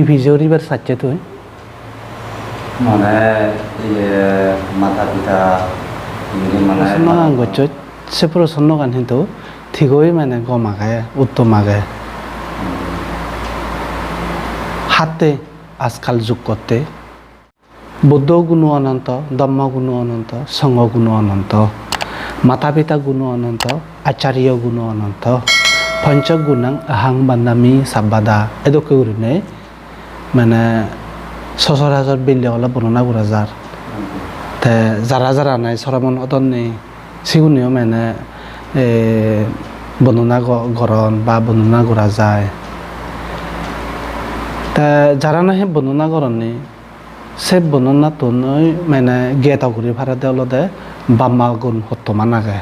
ভিজরিবার সাচ্ছে তুই মানে মাথা পিতা মানে প্রসন্ন গান করছ সে প্রসন্ন গান কিন্তু ঠিকই মানে গমাগায় উত্তম আগায় হাতে আজকাল যোগ করতে বুদ্ধ গুণ অনন্ত ধম্ম গুণ অনন্ত সংঘ গুণ অনন্ত মাতা পিতা গুণ অনন্ত আচার্য গুণ অনন্ত পঞ্চগুণাং আহাং বান্দামি সাব্বাদা এদকে উরিনে মানে সচরাচর বিল্লে হলে বর্ণনা করা যার তে যারা যারা নাই সরমন অতন নেই সেগুলিও মানে বর্ণনা গরণ বা বর্ণনা করা যায় তা যারা নাই বর্ণনা গরণ নেই সে বর্ণনা তো নয় মানে জ্ঞাত করে ভাড়া দেওয়া দে বাম্মা গুণ হট্টমান আগে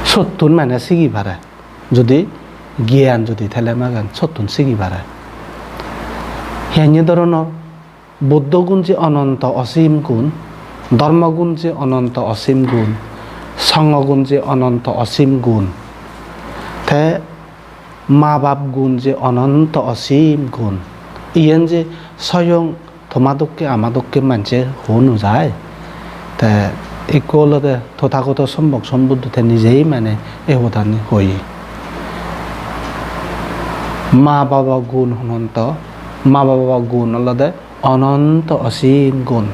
সত্তুন মানে সিগি ভাড়া যদি জ্ঞান যদি থেলে মাগান সত্তুন সিগি ভাড়া হেনি ধরনের বুদ্ধ গুণ যে অনন্ত অসীম গুণ ধর্মগুণ যে অনন্ত অসীম গুণ সংগুণ যে অনন্ত অসীম গুণ তে মা বাপ গুণ যে অনন্ত অসীম গুণ ইয়েন যে স্বয়ং তোমাদককে আমাদককে মানছে হনু যায় তা একলতে তথাগত সম্ভব সম্বুদ্ধতে নিজেই মানে এই অবদান হই মা বাবা গুণ অনন্ত মা বাবা গুণ আলাদা অনন্ত অসীম গুণ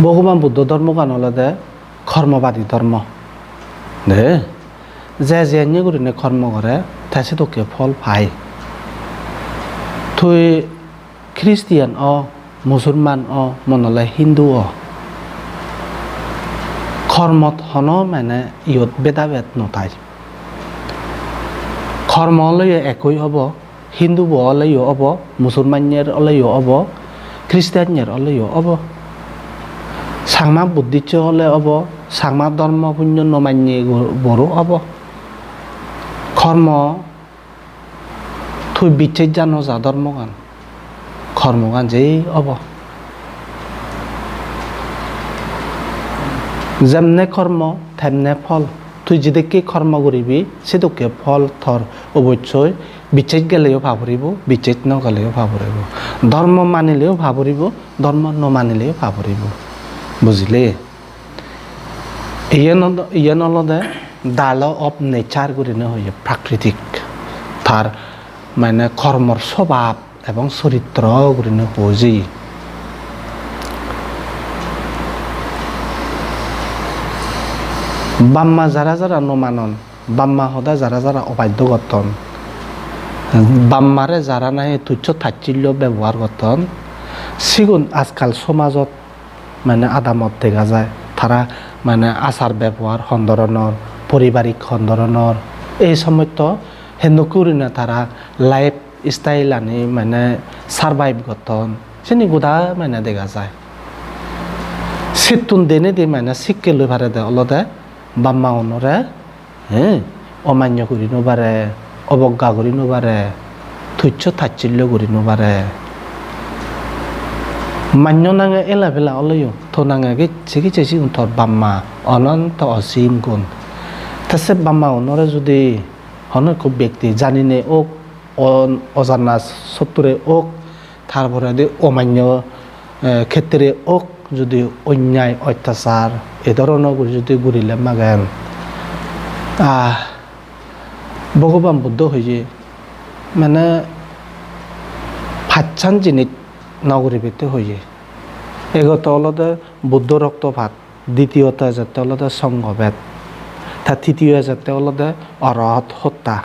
ভগবান বুদ্ধ ধর্ম গান আলাদা কর্মবাদী ধর্ম দে যে যে করে কর্ম করে তাছে তোকে ফল পায় তুই খ্রিস্টিয়ান মুসলমান মনলে হিন্দু কর্মত হন মানে ইয়ত বেদাবেদ নতাই কর্ম লয়ে একই হব হিন্দু বলেও হব মুসলমানের হলেও হব খ্রিস্টানের হলেও হব সাংমা বুদ্ধিচ্ছ হলে হব সাংমা ধর্ম পুণ্য নমান্য বড় হব কর্ম তুই বিচ্ছেদ জানো যা ধর্মগান কর্মগান যেই হব যেমনে কর্ম তেমনে ফল তুই যেদিকে কর্ম করিবি সেদিকে ফল থর অবশ্যই বিচ্ছেদ গেলেও ভাবরিব বিচ্ছেদ নগেলেও ভাবরিব ধর্ম মানিলেও ভাবরিব ধর্ম নমানিলেও ভাবরিব বুঝলে ইয়ে নলদে ডাল অফ নেচার করে হয়ে প্রাকৃতিক তার মানে কর্মর স্বভাব এবং চরিত্র করে হজি বাম্মা যারা যারা নমানন বাম্মা হদা যারা যারা অবাধ্য গঠন বাম্মারে যারা নাই তুচ্ছ তাচ্ছিল্য ব্যবহার গঠন সিগুন আজকাল সমাজত মানে আদামত দেখা যায় তারা মানে আচার ব্যবহার সন্দরণর পারিবারিক সন্দরণর এই সময় তো হেনকুরি না তারা লাইফ স্টাইল আনি মানে সারভাইভ গঠন সেনি গোদা মানে দেখা যায় সিটুন দেনে দি মানে শিক্ষে লৈ ভারে দে অলদে বাম্মা অনরে অমান্য করি নবারে অবজ্ঞা করি নবারে তুচ্ছ তাচ্ছিল্য করি নবারে মান্য নাঙে এলা বেলা অলয়ো থো নাঙে গেছে গেছে থর বাম্মা অনন্ত অসীম গুণ তাছে বাম্মা অনরে যদি অনেক ব্যক্তি জানি নে ওক অজানা সত্তরে ওক তারপরে অমান্য ক্ষেত্রে ওক যদি অন্যায় অত্যাচার এ ধরনের যদি ঘুরিলে মাগেন ভগবান বুদ্ধ হয়ে মানে ফাচ্ছান জিনিস নগরীতে হয়ে এগত অলদে বুদ্ধ রক্তপাত দ্বিতীয়ত যাতে অলদে সংঘভেদ তা তৃতীয় যাতে অলদে অরহত হত্যা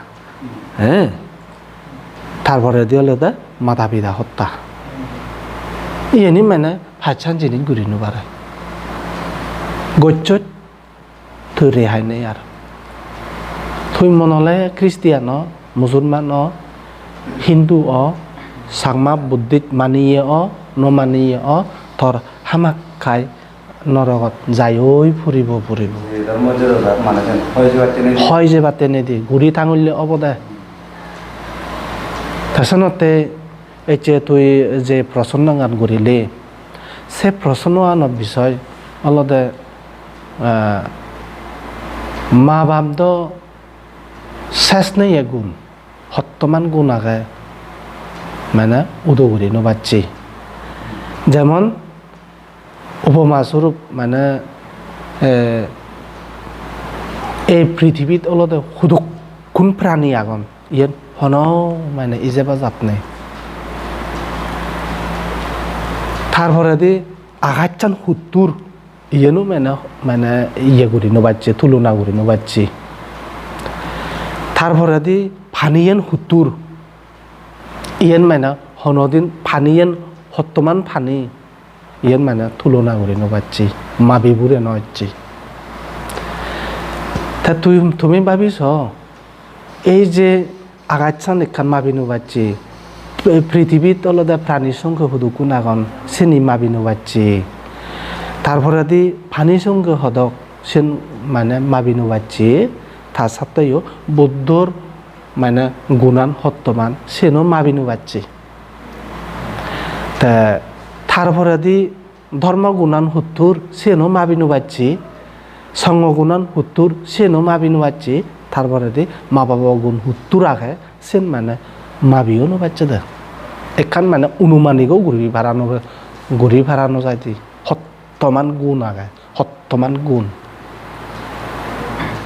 তারপরে দিয়ে অলদে মাতা পিতা হত্যা ইনি মানে ফাচ্ছান জিনিস ঘুরি নবারে গচ্ছত তুই রেহাই নেই আর তুই মনলে খ্রিস্টিয়ান মুসলমান হিন্দু সাংমা বুদ্ধিত মানিয়ে নমানিয়ে থর হামাক খাই নরকত যাই ফুরিব হয় যে বাতে নেদি ঘুরি থাঙুলিলে অবদে তাছনতে এতে তুই যে প্রসন্ন গান ঘুরিলে সে প্রসন্ন গানের বিষয় অলদে মা বাপ তো শেষ নেই গুণ হট্টমান গুণ আগে মানে উদগরি নবাচ্ছি যেমন উপমাস্বরূপ মানে এই পৃথিবীত অলতে হুদুক কোন প্রাণী আগন ইয়ান হন মানে ইজেবা জাপনে তারপরে দি আঘাতচান হুত্তুর ইয়ানো মানে ইয়ে করি নবাচ্ছি তুলনা করি নবাচ্ছি তারপরে দি ফানিয়েন হুত্তুর ইয়ান মানে হনদিন ফানিয়েন হত্তমান ফানি ইয়ান মানে তুলনা করি নবাচ্ছি মাবিবুরে নচ্ছি তা তুমি ভাবিস এই যে আগাচ্ছান এখান মাবি নবাচ্ছি পৃথিবীর তলদে প্রাণীর সঙ্গে হুদুকুন আগন সেনি মাবি নবাচ্ছি তারপরে দি ফানির সঙ্গে হদক সেন মানে মাবি নবাচ্ছি তার সাথেও বৌদ্ধর মানে গুণান হত্তমান সেনও মাবি নবাচ্ছি তা তারপরে দি ধর্ম গুণান হুত্তুর সেনও মাবি নবাচ্ছি সঙ্গ গুণান হুত্তুর সেনও মাবি নবাচ্ছি তারপরে দি মা বাবা গুণ হুত্তুর আগে সেন মানে মাবিও নবাচ্ছি দে এখান মানে অনুমানিকও ঘুরি ভাড়ানো যায় দি হত্তমান গুণ আগে হত্তমান গুণ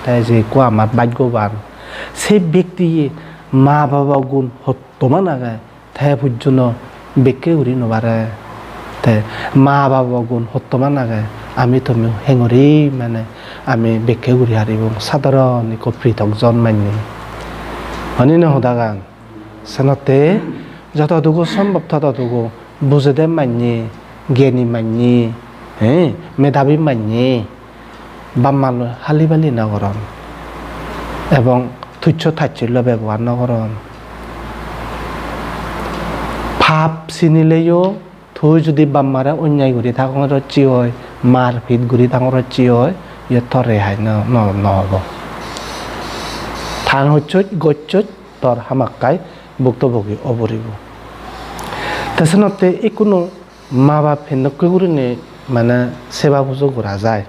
তাই যে কোয়া আমার ভাগ্যবান সেই ব্যক্তি মা বাবা গুণ হত্তমান আগে তাই পর্যন্ত বেকে ঘুরি নবারে তাই মা বাবা গুণ হত্তমান আগে আমি তুমি হেঙরি মানে আমি বেকে ঘুরি হারিব সাধারণ একো পৃথক জন্মাইনি হনি না হোদা গান সেনতে যতটুকু সম্ভব ততটুকু বুঝে দে মানি জ্ঞানী মানি হ্যাঁ মেধাবী মানি বাম্মাল হালিবালি নগরণ এবং তুচ্ছ তাচ্ছিল্য ব্যবহার নগরণ ভাব চিনিলেও তুই যদি বাম্মারা অন্যায় ঘুরি থাকর চি হয় মার ভিত ঘুরি থাকর চি হয় ইয়ে তোর রেহাই নহব থান হচ্ছত গচ্ছত তোর হামাক্কাই ভুক্তভোগী অবরিব তাছাড়া এই কোনো মা বাপ হেনকে করে মানে সেবা পুজো করা যায়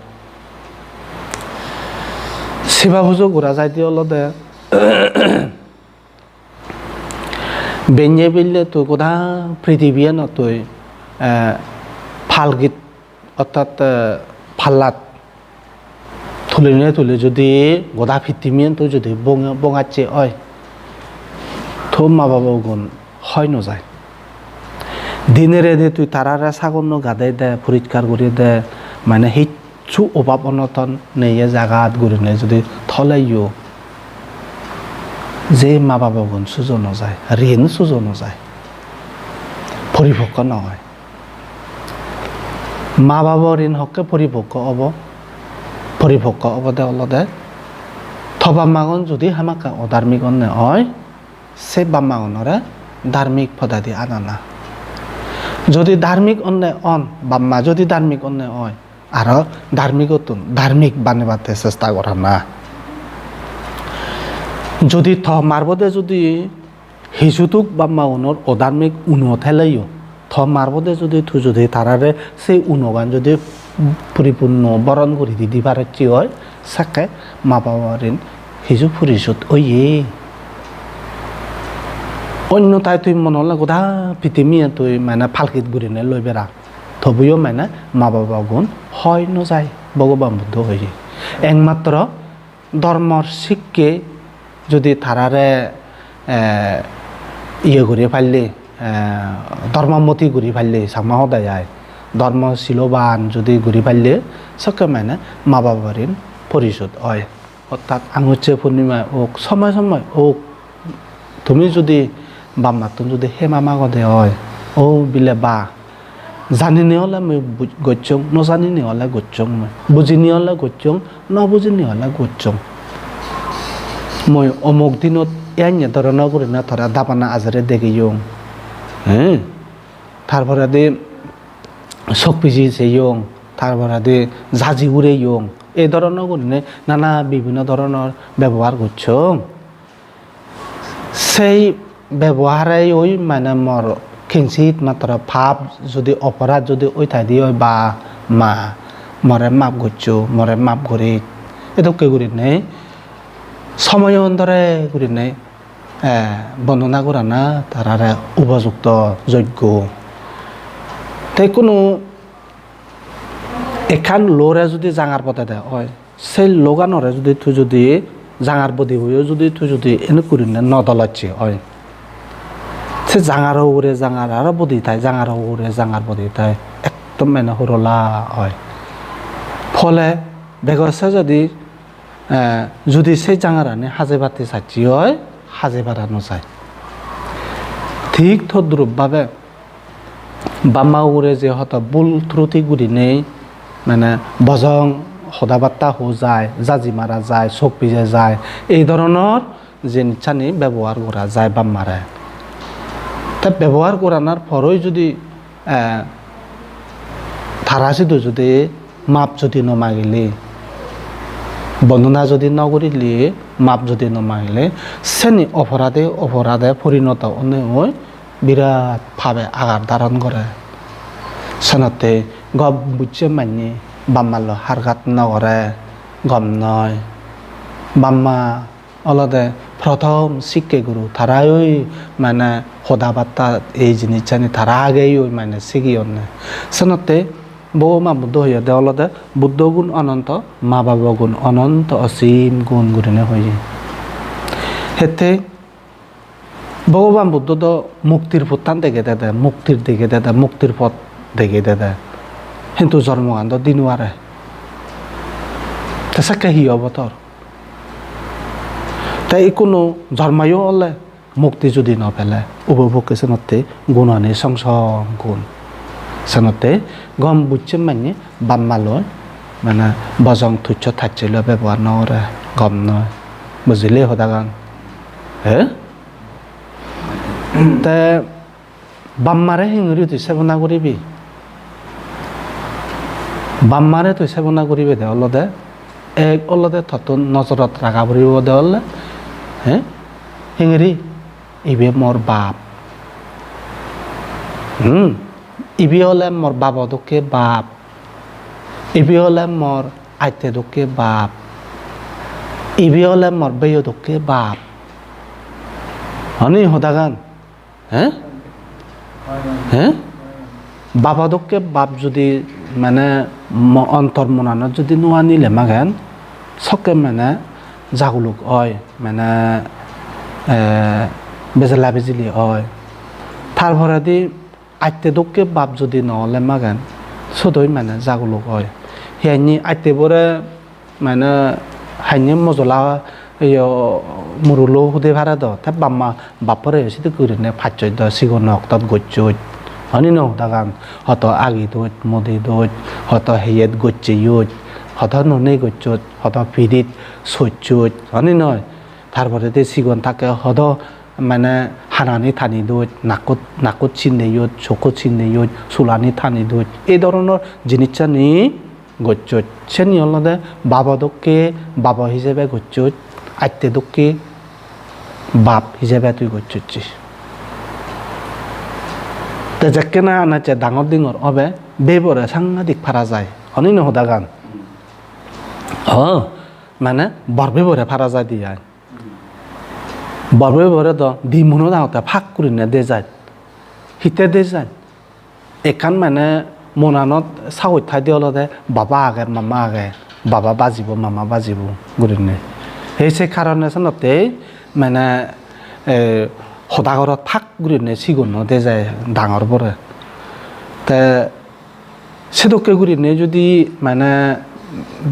সেবা পুজো করা যায় দিয়ে অলদে বেঞ্জে বেললে তুই কোথা পৃথিবীয়ে ন তুই ফালগীত অর্থাৎ ফাল্লাত তুলে যদি গোদা ফিতিমিয়েন তুই যদি বঙাচ্ছে হয় তো মা বাবা গুণ হয় নযায় দিনেরে দে তুই তারারে ছাগল গাদাই দে পরিষ্কার করে দে মানে হিচ্ছু অভাব অনটন নেই জাগাত ঘুরে নেই যদি থলাইও যে মা বাবা গুণ সুজো নযায় ঋণ সুজো নযায় পরিপক্ক নহয় মা বাবা ঋণ হকে পরিপক্ক অবদে অলদে থবা মাগন যদি হামাকা অধার্মিক অন্যে হয় সে বাম্মাগনরে ধার্মিক পদাদি আনানা যদি ধার্মিক অন্যায় বাম্মা যদি ধার্মিক অন্যায় হয় আর ধার্মিক বানাতে চেষ্টা করা না যদি মারবদে যদি হিজুতুক বাম্মা উনর অধার্মিক উনথেলাইও মারবদে যদি যদি তারারে সেই উনগান যদি পরিপূর্ণ বরণ করে দিদি পারছি হয় সাকে মা বাবার হিজু ফুরিসুত ওইয়ে অন্য তাই তুই মনে হল গোধা পৃথিবীয়ে তুই মানে ফালকিত ঘুরি নে লই বেড়া তবুও মানে মা বাবা গুণ হয় নযায় ভগবান বুদ্ধ হয়ে একমাত্র ধর্মর শিক্ষে যদি তারারে ইয়ে ঘুরে ফাইলে ধর্মমতি ঘুরি ফাইলে সামা হদা যায় ধর্ম শিলবান যদি ঘুরি ফাইলে সকে মানে মা বাবার পরিশোধ হয় অর্থাৎ আঙুচ্ছে পূর্ণিমা ওক সময় ওক তুমি যদি বাম্মাতুন যদি হে মামা গদে হয় ও বিলে বা জানি নি হলে মই গচ্ছং নজানি নি হলে গচ্ছং মই বুঝি নি হলে গচ্ছং নবুঝি নি হলে গচ্ছং মই অমুক দিনত এনে ধরনের করে না ধরা দাপানা আজারে দেখিও হ্যাঁ তারপরে দে চক পিছিয়েছে ইয়ং তারপরে দে ঝাঁঝি উড়ে ইয়ং এই ধরনের করে নানা বিভিন্ন ধরনের ব্যবহার করছং সেই ব্যবহারে ওই মানে মর খিংসিত মাত্র ভাব যদি অপরাধ যদি ওই থাই দিয়ে বা মা মরে মাপ করছো মরে মাপ করে এদকে গুরিনে সময় অন্তরে গুরিনে বর্ণনা গোরানা তারারে উপযুক্ত যোগ্য তাই কোনো এখান লোরে যদি জাঙার পথে দেয় হয় সেই লোগানরে যদি তুই যদি জাঙার বদি হয়েও যদি তুই যদি এনে করিনে নদলাচ্ছে হয় সে জাঙারও উড়ে জাঙার আরও বদি তাই জাঙারও উড়ে জাঙার বদি তাই একদম মানে হরলা হয় ফলে বেগসে যদি সেই জাঙারানে হাজে বাতি চাচ্ছি হয় হাজে বাড়ানো যায় ঠিক তদ্রুপভাবে বাম্মা উড়ে যে হয়তো বুল ত্রুটি গুড়ি নেই মানে বজং সদা বার্তা হো যায় জাজি মারা যায় চোখ পিজে যায় এই ধরনের জিনিসখানি ব্যবহার করা যায় বাম্মারে তা ব্যবহার করানোর পরই যদি ধারাসিত যদি মাপ যদি নমাগিলে বর্ণনা যদি নকরিলে মাপ যদি নমাগিলে শ্রেণী অপরাধে পরিণত হয় বিরাট ভাবে আঘাত ধারণ করে সেনতে গম বুঝছে মানি বাম্মাল হারঘাত নকরে গম নয় বাম্মা অলদে প্রথম শিক্ষে গুরু তারাই মানে সদা বার্তা এই জিনিস জানি তারা আগেই মানে শিখি অন্য সেনতে বউ মা বুদ্ধ হইয়া দে অলদে বুদ্ধ গুণ অনন্ত মা বাবা গুণ অনন্ত অসীম গুণ গুণে হয়ে হেতে ভগবান বুদ্ধ তো মুক্তির পথান দেখে দেয় মুক্তির দিকে দেয় মুক্তির পথ দেখে দেয় কিন্তু জন্মকাণ্ড দিনুয়ারে তাকে হি অবতর তাই কোনো জন্মায়ও হলে মুক্তি যদি নপেলে উপভোগ সেনতে গুণ আনে সংসং গুণ সেনতে গম বুঝছে মানে বাম্মালয় মানে বজং তুচ্ছ থাকছিল ব্যবহার নকরে গম নয় বুঝিলে সদাগান হে তে বাম্মারে হিঙুরি তুই সেবনা কৰিবি বাম্মারে তুই সেবনা কৰিবি দে অলদে এক অলদে থতুন নজৰত ৰাখা পৰিব দে হলে হে হিঙুৰি ইবে মোৰ বাপ ইবি হলে মোর বাবা দুঃখে বাপ ইবি হলে মোর আইতে দুঃখে বাপ ইবি হলে মোর বেয় দুঃখে বাপ হনি সদাগান হ্যাঁ হ্যাঁ বাবা দুঃখে বাপ যদি মানে অন্তর মনানত যদি নোয়া নিলে মাগেন চকে মানে জাগুলুক হয় মানে বেজেলা বেজিলি হয় তারপরে দি আইতে দুঃখে বাপ যদি নহলে মাগেন সদই মানে জাগুলুক হয় হিয়ানি আইতে বরে মানে হাইনি মজলা মুরুলো হুদে ভাড়া দ তাই বাম্মা বাপরে সেটা করে নে ফাচ্চই দ সিগন হক্তত গচ্চই হনি ন দাগান হত আগি দোজ মদি দোজ হত হেয়েত গচ্চে ইউজ হত ননে গচ্চত হত ফিরিত সচ্চত হনি নয় তারপরে তে সিগন থাকে হদ মানে হানানি থানি দোজ নাকত চিনে ইউজ চকত চিনে ইউজ চুলানি থানি দোজ এই ধরনের জিনিসটা নি গচ্চত সেনি হলদে বাবা দোককে বাবা হিসেবে গচ্চত আইতে দোককে বাপ হিসেবে তুই গচ্চছিস তে যেকে না আনাচে ডাঙর ডিঙর অবে বেবরে সাংঘাতিক ফারা যায় হনি ন সদাগান মানে বরবেবরে ফারা যায় দিয়ে বরবেবরে তো ডিমুনো দাওতে ফাঁক করে নে দে যায় হিতে দে যায় এখান মানে মনানত চাউত ঠাই দিয়ে অলদে বাবা আগে মামা আগে বাবা বাজিব মামা বাজিব গুৰিনে সেই কারণে চানতে মানে সদাগৰত ফাঁক গুৰিনে চিগুণ দে যায় ডাঙৰ পৰে তে সেদকে গুৰিনে যদি মানে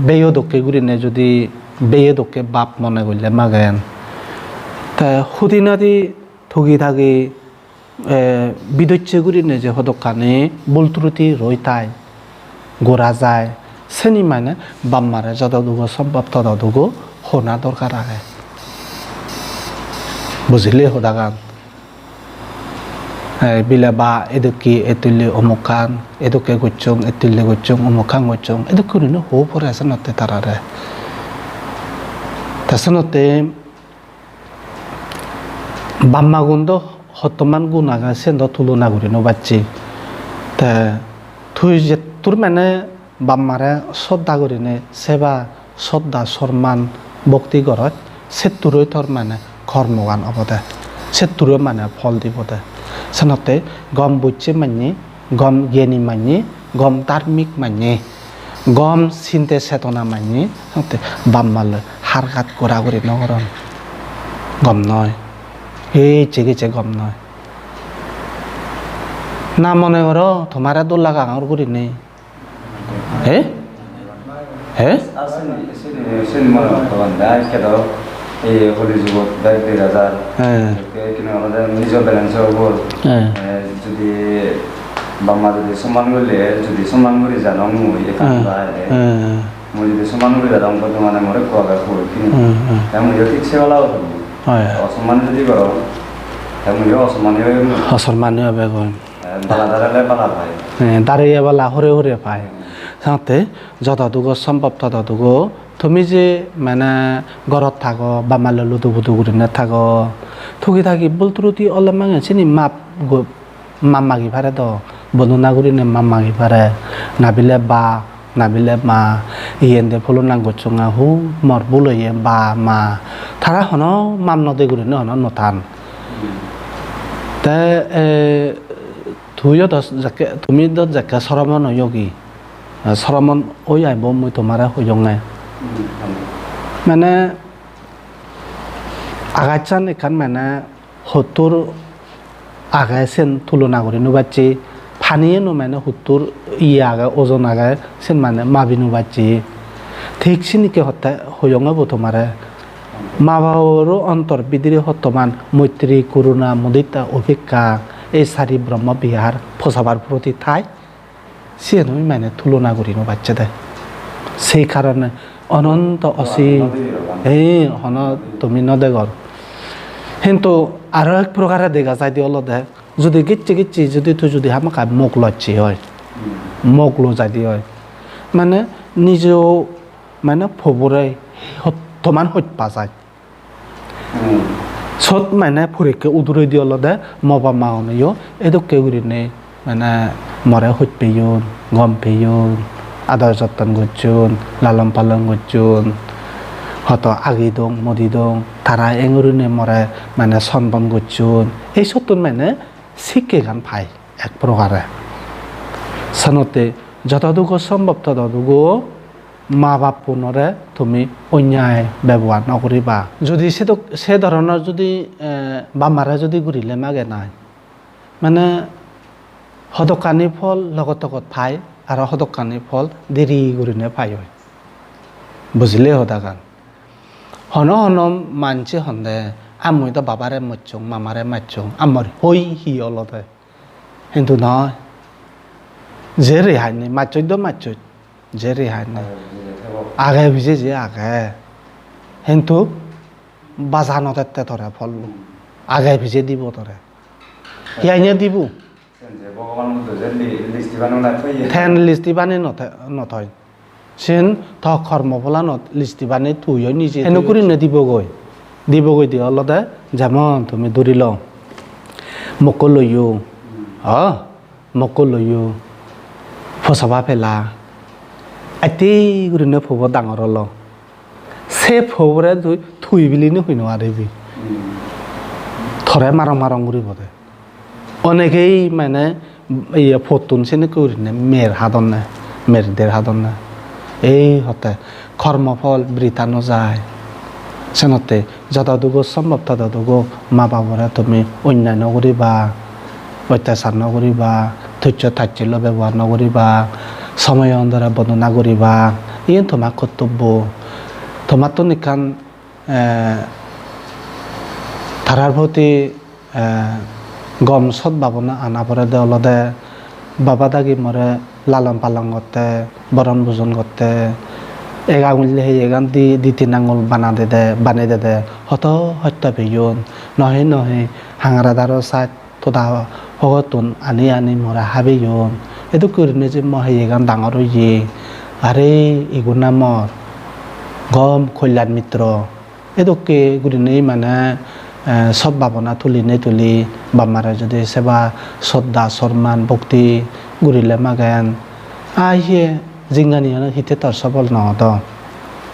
বেয় দকে গুৰিনে যদি বেয়ে দকে বাপ মনে করলে মাগেন তে সুদিনাদি ঠগি থাকি বিদচ্ছে গুৰিনে যে সদকানে বুলত্রুটি রই তাই গোরা যায় সেনি মানে বাম্মারে যতটুকু সম্ভব ততটুকু শোনা দরকার আগে বুঝিলে সদাগান বিলে বা এদুকি এতুল্লে অমুকান এদুকে গচ্চং এতুল্লে গচ্চং অমুকান গচ্চং এদুক করিনো হো পরে আছে নতে তারারে তাছনতে বাম্মা গুন্দ হতমান গুণ আগা সেন্দ তুলনা করি নবাচ্ছি তা তুই যে তোর মানে বাম্মারে শ্রদ্ধা করিনে সেবা শ্ৰদ্ধা সন্মান ভক্তি ঘৰত সেতুৰৈ থৰ মানে কৰ্মগান অবদে সেতুৰৈ মানে ফল দিবদে সানতে গম বুঝছে মানে গম জ্ঞানী মানে গম ধার্মিক মানে গম চিন্তে চেতনা মানে সানতে বাম্মালে হারকাত করা করে নগরণ গম নয় এই চেগেছে গম নয় না মনে করো তোমার দোল্লা গাঙর করি নেই হে হে Sini mana kawan dah kita holy jugot dah 2000 kini orang dah nijo balance over jadi bapma jadi saman gule jadi saman guri janong mu ye kan dah mu jadi saman guri janong tu mana more ko agak ko kini kamu yo tik se wala ho saman jadi karo kamu yo saman yo saman yo begon bala dara bala bhai দাঁড়িয়ে বলা হরে হরে পায় সাথে যতটুকু সম্ভব ততটুকু তুমি যে মানে ঘৰত থাকো বা মালে লুটু বুটু করে না থাকো থুকি থাকি বলতুরুতি অলপমান চিনি মাপ মাগি পারে তো বর্ণনা করি নে মাগি পারে নাবিলে বা নাবিলে মা ইয়েন্দে ফুলো নাঙ্গো চুঙা হু মর বুলইয়ে বা মা তারা হন মাম নদে করে নে হন নথান তে তুমি তো যাকে সরমন হয়কি সরমন ওই আইব মই তোমার হইয়ঙে মানে আগাইছান এখান মানে 70 আগাইছেন তুলনা করে নুবাচ্ছি ফানিয়ে নো মানে 70 ইয়ে আগা ওজন আগায় সেন মানে মাবি নুবাচ্ছি ঠিক সিনিকে হতে হইয়ঙে তোমারে মা বাবার অন্তর বিদিরে হতমান মৈত্রী করুণা মুদিতা অভিজ্ঞা এই সারি ব্রহ্ম বিহার ফসাবার প্রতি ঠাই সে নই মানে তুলনা করি নো বাচ্চা দেয় সেই কারণে অনন্ত অসীম এই হন তুমি নদেগর কিন্তু আরো এক প্রকারে দেখা যায় দিয়ে দে যদি গিচ্ছি গিচ্ছি যদি তুই যদি আমাকে মুখ লচ্ছি হয় মুখ লো যাই দিয়ে হয় মানে নিজেও মানে ফবরে সত্যমান সত্যা যায় সত মানে ফুরিকে উদুরে দিয়ে দে মবা মাওনেও এদকে গুরিনে মানে মরে হইত পেয়ুন গম পেয়ুন আদর যত্ন করছুন লালন পালন করছুন হয়তো আগি দং মদি দং তারা এঙুরিনে মরে মানে সন্বন করছুন এই সত্তর মানে শিখে গান পাই এক প্রকারে সানতে যতটুকু সম্ভব ততটুকু মা বাপ পুনরে তুমি অন্যায় ব্যবহার নকরিবা যদি সে ধরনের যদি বামারে যদি ঘুরিলে মাগে নাই মানে হদকানি ফল লগত পাই আর হদকানি ফল দেরি ঘুরিনে পাই হয় বুঝলে হদাকান হন হন মানছে হন্দে আমি তো বাবারে মারছং মামারে মারছং আমার হই হি অলতে কিন্তু নয় যে রেহাই নেই মারছই তো মারছই যে রেহাই নেই আগে ভিজে যে আগে কিন্তু বাজানতে ধরে ফল আগে ভিজে দিব ধরে ইয়াইনে দিব ঠেন লিস্টি বানি নথয় সেন থ কর্মফলানত লিস্টি বানি থুই নিজে এনে করে দিবগৈ দিয়ে অলদে যেমন তুমি দৌড়ি লও মক লইও মক লইও ফসবা ফেলা এতে গুরিনে ফব ডাঙর ল সে ফবরে তুই থুই বিলিনে হই নোৱাৰিবি থরে মারং গুড়ি বদে অনেকেই মানে ইয়ে ফতুন সেনে করিনে মেয়ের হাদন না মেয়েদের হাদন না এই হতে কর্মফল বৃথা নযায় সেনতে যতটুকু সম্ভব ততটুকু মা বাবরে তুমি অন্যায় নকরিবা অত্যাচার নকরিবা ধৈর্য তাচ্ছিল্য ব্যবহার নকরিবা সময় অন্ধরা বর্ণনা করিবা ইয়ে তোমার কর্তব্য তোমার তো নিকান তারার প্রতি গম সৎ ভাবনা আনা পরে দেওলদে বাবা দাগি মরে লালন পালন করতে বরণ ভোজন করতে এক আঙুল সেই এগান দি তিন আঙুল বানাই দে হত সত্য ভেয়ন নহে হাঙারা দারো চাই তোদা হগতুন আনি মরা হাবেয়ন এইটো কৰিনে যে মই সেই এগান ডাঙৰ হৈয়ে আৰে ইগুনা মৰ গম কল্যাণ মিত্ৰ এইটোকে কৰিনে মানে সৎ ভাৱনা তুলি বামাৰে যদি সেবা শ্ৰদ্ধা সন্মান ভক্তি গুৰিলে মাগেন আহিয়ে জিংগানি হিতে তৰ সবল নহত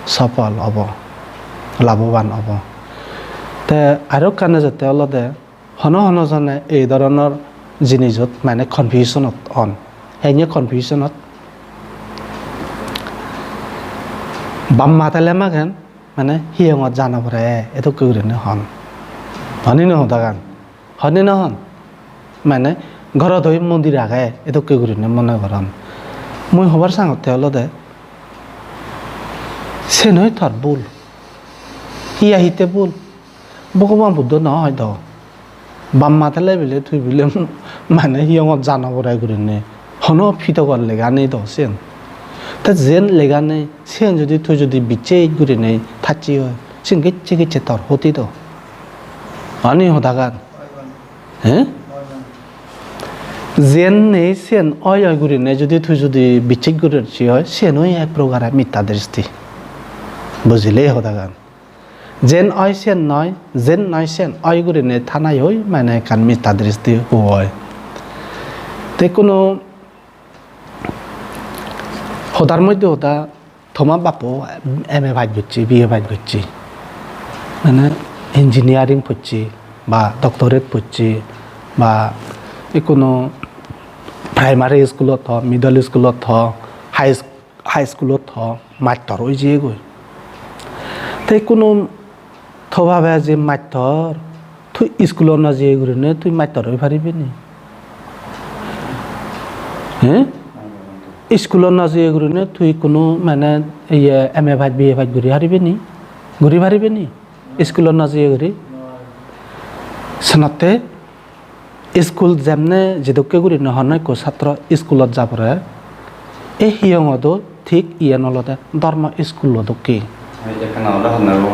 সফল হ'ব লাভৱান হ'ব তে আৰু কাৰণে যাতে অলপতে হনজনে এই ধৰণৰ জিনিসত মানে কনফিউশনত অন সেই কনফিউশনত বাম্মা তালে মাগেন মানে হিয়ঙত জানা পৰে এটো কইরনে হন হনি ন হদাগান হনি নহন মানে ঘৰত হৈ মন্দিৰ আগে এটো কইরনে মনে কৰন মই হবার সাঙতে অলদে সে নয় থর ভুল হিতে ভুল ভগবান বুদ্ধ নহয় দ বাম্মা তালে বিলে তুই বিলে মানে হিয়ঙত জানা পৰে কইরনে হন ফিতকর লেগানি দ সেন তা যেন লেগানে সেন যদি তুই যদি বিচে কইরনে থাচি হয় সেন গেছে তোর হতি তো আনি হদাগান হ্যাঁ যেন নেই সেন অয় কইরনে যদি তুই যদি বিচে কইরছি হয় সেনই এক প্রকার মিথ্যা দৃষ্টি বুঝিলেই হদাগান যেন অয় সেন নয় যেন নয় সেন অয় কইরনে থানায় হই মানে কান মিথ্যা দৃষ্টি হয় তে কোনো হদার মধ্যে হতা থমা বাপো এম এ ভাই করছি বিএ ভাই করছি মানে ইঞ্জিনিয়ারিং পড়ছি বা ডক্টরেট পড়ছি বা কোনো প্রাইমারি স্কুলত হ মিডল স্কুলত হ হাই স্কুলত হ মাত্র ওই যে গই তাই কোনো থবাবে যে মাত্র তুই স্কুলত না যে ঘুরে তুই মাত্র হয়ে পারিবি নি হ্যাঁ স্কুলত না যে ঘুরে তুই কোনো মানে এম এ ভাই বিএ ভাই ঘুরি হারিবি নি ঘুরি পারিবি নি স্কুলত না যে ঘুরি সানাতে স্কুল যেমনে যেদকে ঘুরি নহনে কো ছাত্র স্কুলত যাবরে এই হিয়ঙত ঠিক ইয়ে নলতে ধর্ম স্কুলত কি এখানে হলো হনারো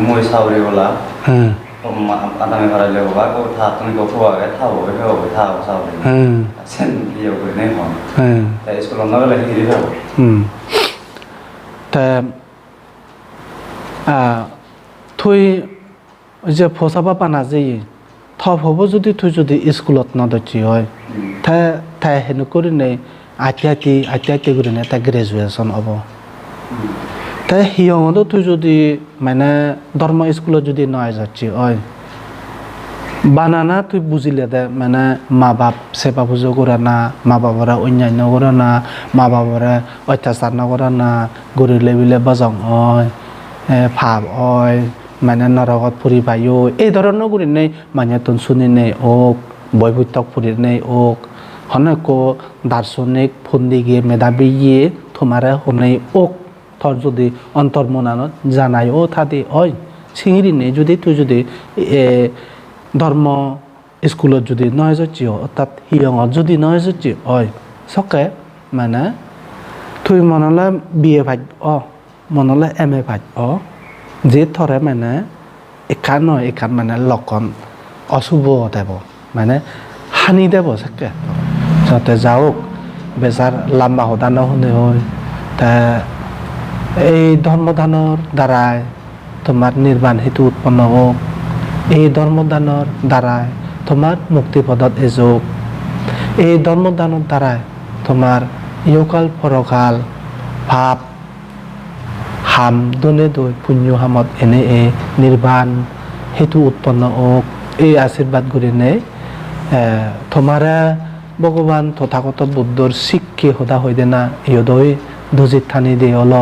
মই সাউরি বলা হ্যাঁ আদামে ভাড়া লেও বা কো থা তুমি কো ফুয়া গে থাও গে ফেও গে থাও সাউরি হ্যাঁ সেন ইয়ে করে নেই হন হ্যাঁ তাই স্কুল না গেলে হিরি যাও তা তুই যে ফসাবা পানা যে থপ হব যদি তুই যদি স্কুলত নদছি হয় তাই হেন করে নেই আইটি করে নেই তাই গ্রাজুয়েশন হব তাই হিয়ঙত তুই যদি মানে ধর্ম স্কুলত যদি নয় যাচ্ছি হয় বানানা তুই বুঝিলে দে মানে মা বাপ সেবা পুজো করে না মা বাবরা অন্যান্য করে না মা বাবরা অত্যাচার না করে না গরিলে বিলে বজং হয় ভাব হয় মানে নরকত ফুরি পাইও এই ধরনের করি নেই মানে তুন শুনি নেই ওক বৈভূতক ফুরি নেই ওক হনক দার্শনিক ফন্দি গিয়ে মেধাবী গিয়ে তোমারে হনেই ওক থর যদি অন্তর্মনানত জানাই ও থাদি হয় চিঙিরি নেই যদি তুই যদি ধর্ম স্কুলত যদি নয় যাচ্ছি অর্থাৎ হিয়ঙত যদি নয় যাচ্ছি হয় সকে মানে তুই মনলে বিএ ভাই মনলে এম এ ভাই যে থরে মানে এখান নয় এখান মানে লক্ষণ অশুভ দেব মানে হানি দেব সকে যাতে যাওক বেচার লাম্বা হদানো শুনে হয় তা এই ধর্মদানৰ দ্বাৰাই তোমার নির্বাণ হেতু উৎপন্ন হোক এই ধর্মদানৰ দ্বাৰাই তোমার মুক্তিপদত এযোগ এই ধর্মদানৰ দ্বাৰাই তোমার ইয়কাল পৰকাল ভাব হাম দনে দৈ পুণ্য হামত এনে নির্বাণ হেতু উৎপন্ন হোক এই আশীর্বাদ করে নেই তোমারা ভগবান তথাগত বুদ্ধর শিক্ষে হোদা হইদে না ইয়দৈ দুজিত থানি দে অল